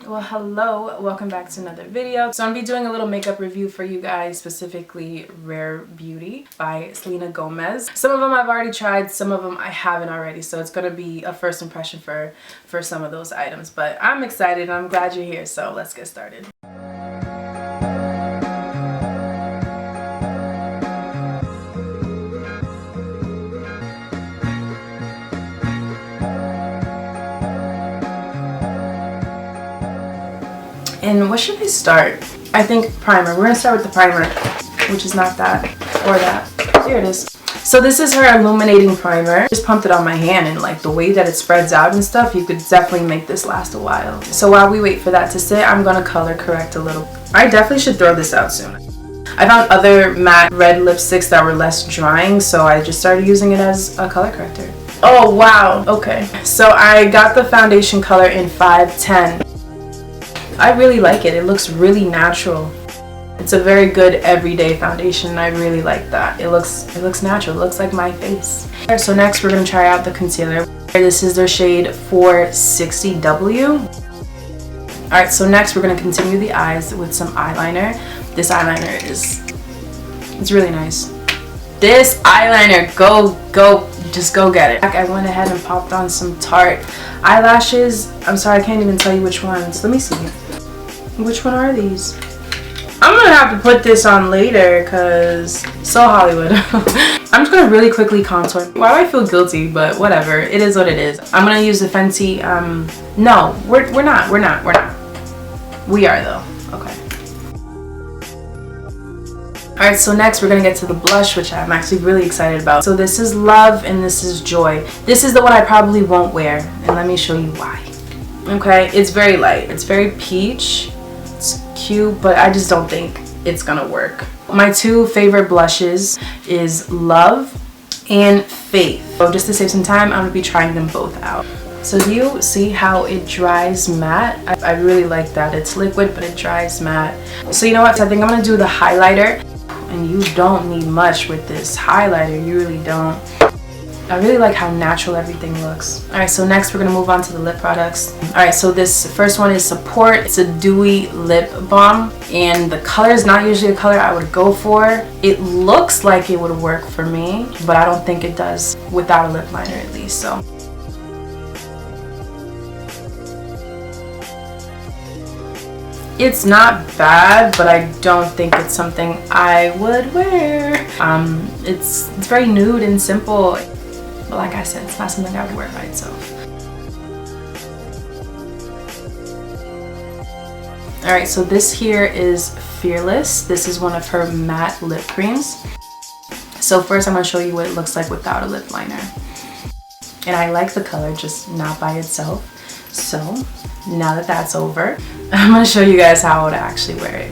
Well, hello, welcome back to another video. So I'm gonna be doing a little makeup review for you guys, specifically Rare Beauty by Selena Gomez. Some of them I've already tried, some of them I haven't already, so it's gonna be a first impression for some of those items. But I'm excited and I'm glad you're here, so let's get started. And what should we start? I think primer. We're gonna start with the primer, which is not that or that. Here it is. So this is her illuminating primer. Just pumped it on my hand, and like the way that it spreads out and stuff, you could definitely make this last a while. So while we wait for that to sit, I'm gonna color correct a little. I definitely should throw this out soon. I found other matte red lipsticks that were less drying, so I just started using it as a color corrector. Oh wow, okay. So I got the foundation color in 510. I really like it. It looks really natural. It's a very good everyday foundation, and I really like that. It looks natural. It looks like my face. So next we're gonna try out the concealer. This is their shade 460W. Alright, so next we're gonna continue the eyes with some eyeliner. This eyeliner it's really nice. This eyeliner, just go get it. I went ahead and popped on some Tarte eyelashes. I'm sorry, I can't even tell you which ones. Let me see. Which one are these? I'm gonna have to put this on later because so Hollywood. I'm just gonna really quickly contour. Why do I feel guilty? But whatever, it is what it is. I'm gonna use the Fenty. No, we're not. We are though. Okay. Alright, so next we're gonna get to the blush, which I'm actually really excited about. So this is Love and this is Joy. This is the one I probably won't wear, and let me show you why. Okay, it's very light. It's very peach. It's cute, but I just don't think it's gonna work. My two favorite blushes is Love and Faith. So just to save some time, I'm gonna be trying them both out. So do you see how it dries matte? I really like that. It's liquid, but it dries matte. So you know what? I think I'm gonna do the highlighter. And you don't need much with this highlighter. You really don't. I really like how natural everything looks. Alright, so next we're going to move on to the lip products. Alright, so this first one is Support. It's a dewy lip balm, and the color is not usually a color I would go for. It looks like it would work for me, but I don't think it does without a lip liner at least. So it's not bad, but I don't think it's something I would wear. It's very nude and simple. But like I said, it's not something I would wear by itself. Alright, so this here is Fearless. This is one of her matte lip creams. So first I'm going to show you what it looks like without a lip liner. And I like the color, just not by itself. So now that that's over, I'm going to show you guys how I would actually wear it.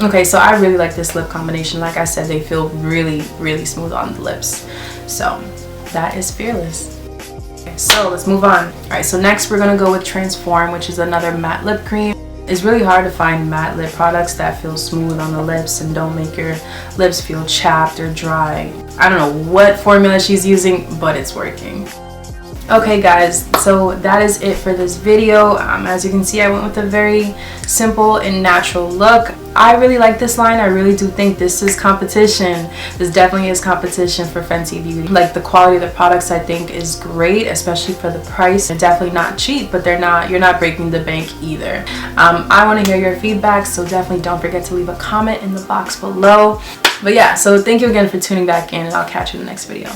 Okay, so I really like this lip combination. Like I said, they feel really, really smooth on the lips. So that is Fearless. Okay, so let's move on. Alright, so next we're going to go with Transform, which is another matte lip cream. It's really hard to find matte lip products that feel smooth on the lips and don't make your lips feel chapped or dry. I don't know what formula she's using, but it's working. Okay guys, so that is it for this video. As you can see, I went with a very simple and natural look. I really like this line. I really do think this is competition. This definitely is competition for Fenty Beauty. Like, the quality of the products I think is great, especially for the price. They're definitely not cheap, but you're not breaking the bank either. I want to hear your feedback, so definitely don't forget to leave a comment in the box below. But yeah, so thank you again for tuning back in, and I'll catch you in the next video.